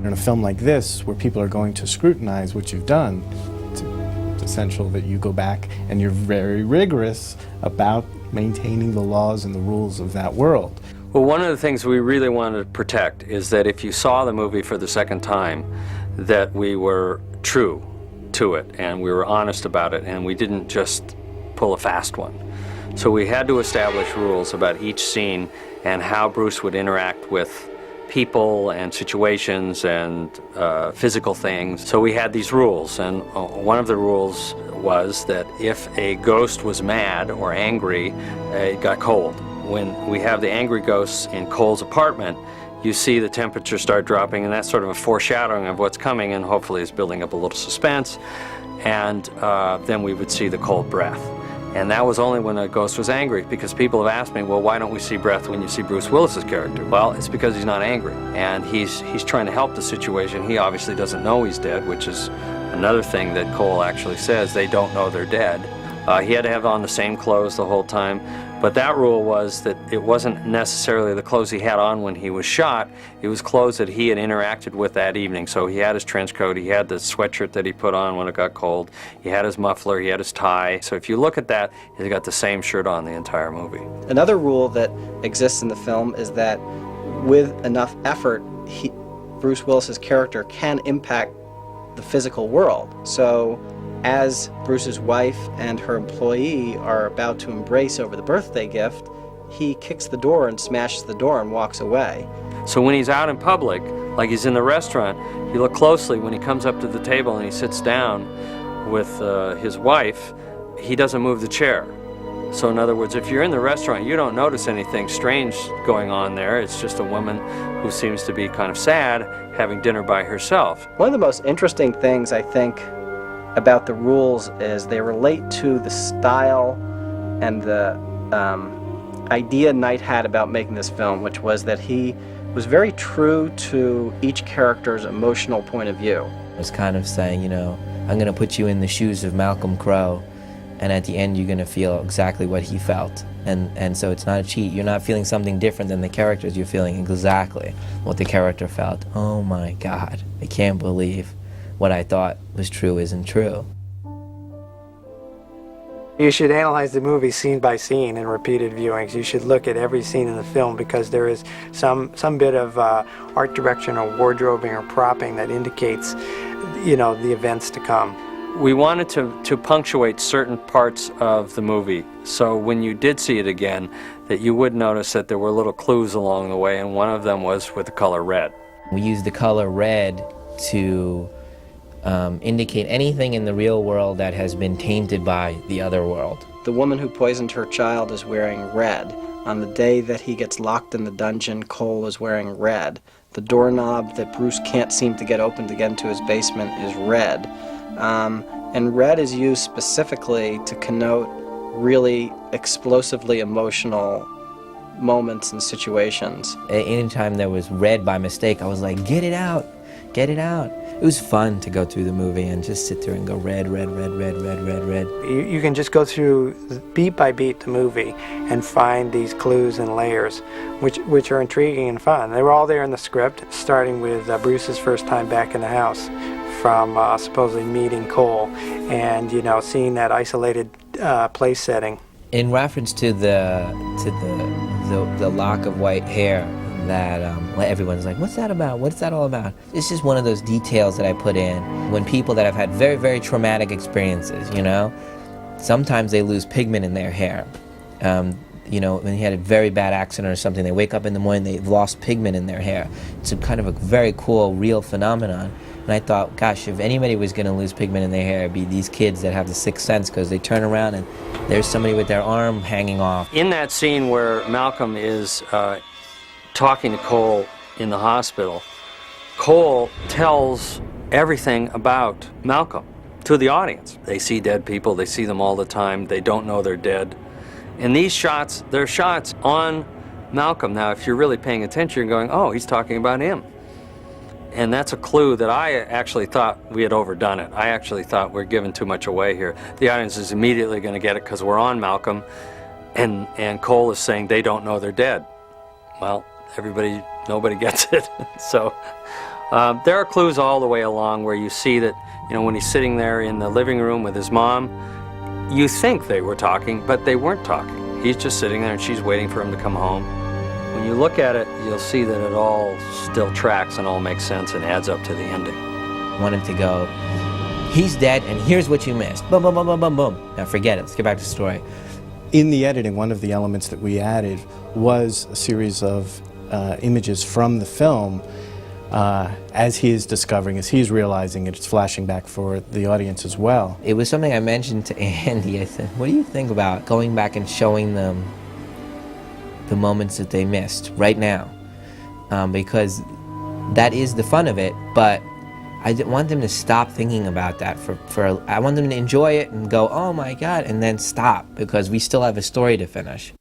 In a film like this, where people are going to scrutinize what you've done, it's essential that you go back and you're very rigorous about maintaining the laws and the rules of that world. Well, one of the things we really wanted to protect is that if you saw the movie for the second time, that we were true to it and we were honest about it and we didn't just pull a fast one. So we had to establish rules about each scene and how Bruce would interact with people and situations and physical things. So we had these rules, and one of the rules was that if a ghost was mad or angry, it got cold. When we have the angry ghosts in Cole's apartment, you see the temperature start dropping, and that's sort of a foreshadowing of what's coming, and hopefully is building up a little suspense. And then we would see the cold breath. And that was only when a ghost was angry, because people have asked me, well, why don't we see breath when you see Bruce Willis's character? Well, it's because he's not angry, and he's trying to help the situation. He obviously doesn't know he's dead, which is another thing that Cole actually says. They don't know they're dead. He had to have on the same clothes the whole time, but that rule was that it wasn't necessarily the clothes he had on when he was shot. It was clothes that he had interacted with that evening. So he had his trench coat, he had the sweatshirt that he put on when it got cold, he had his muffler, he had his tie. So if you look at that, he's got the same shirt on the entire movie. Another rule that exists in the film is that with enough effort, Bruce Willis's character can impact the physical world. So as Bruce's wife and her employee are about to embrace over the birthday gift, he kicks the door and smashes the door and walks away. So when he's out in public, like he's in the restaurant, you look closely when he comes up to the table and he sits down with his wife, he doesn't move the chair. So in other words, if you're in the restaurant, you don't notice anything strange going on there. It's just a woman who seems to be kind of sad having dinner by herself. One of the most interesting things, I think, about the rules is they relate to the style and the idea Knight had about making this film, which was that he was very true to each character's emotional point of view. It was kind of saying, you know, I'm going to put you in the shoes of Malcolm Crowe, and at the end you're going to feel exactly what he felt. And so it's not a cheat. You're not feeling something different than the characters. You're feeling exactly what the character felt. Oh my God, I can't believe what I thought was true isn't true. You should analyze the movie scene by scene in repeated viewings. You should look at every scene in the film because there is some bit of art direction or wardrobing or propping that indicates, you know, the events to come. We wanted to punctuate certain parts of the movie, so when you did see it again, that you would notice that there were little clues along the way, and one of them was with the color red. We used the color red to indicate anything in the real world that has been tainted by the other world. The woman who poisoned her child is wearing red. On the day that he gets locked in the dungeon, Cole is wearing red. The doorknob that Bruce can't seem to get open to get into his basement is red. And red is used specifically to connote really explosively emotional moments and situations. Anytime there was red by mistake, I was like, get it out, get it out. It was fun to go through the movie and just sit there and go red, red, red, red, red, red, red. You can just go through beat by beat the movie and find these clues and layers, which are intriguing and fun. They were all there in the script, starting with Bruce's first time back in the house, from supposedly meeting Cole and, you know, seeing that isolated place setting. In reference to the lock of white hair that everyone's like, what's that about? What's that all about? It's just one of those details that I put in when people that have had very, very traumatic experiences, you know, sometimes they lose pigment in their hair. You know, when he had a very bad accident or something, they wake up in the morning, they've lost pigment in their hair. It's a kind of a very cool, real phenomenon. And I thought, gosh, if anybody was going to lose pigment in their hair, it'd be these kids that have the sixth sense, because they turn around and there's somebody with their arm hanging off. In that scene where Malcolm is talking to Cole in the hospital, Cole tells everything about Malcolm to the audience. They see dead people, they see them all the time, they don't know they're dead. And these shots, they're shots on Malcolm. Now, if you're really paying attention, you're going, oh, he's talking about him. And that's a clue that I actually thought we had overdone it. I actually thought we're giving too much away here. The audience is immediately going to get it because we're on Malcolm, and Cole is saying they don't know they're dead. Well, nobody gets it. So There are clues all the way along where you see that, when he's sitting there in the living room with his mom, you think they were talking, but they weren't talking. He's just sitting there and she's waiting for him to come home. When you look at it, you'll see that it all still tracks and all makes sense and adds up to the ending. I want him to go, he's dead and here's what you missed. Boom, boom, boom, boom, boom, boom. Now forget it, let's get back to the story. In the editing, one of the elements that we added was a series of images from the film as he is discovering, as he's realizing it, it's flashing back for the audience as well. It was something I mentioned to Andy. I said, what do you think about going back and showing them the moments that they missed right now? Because that is the fun of it, but I didn't want them to stop thinking about that. I want them to enjoy it and go, oh my God, and then stop, because we still have a story to finish.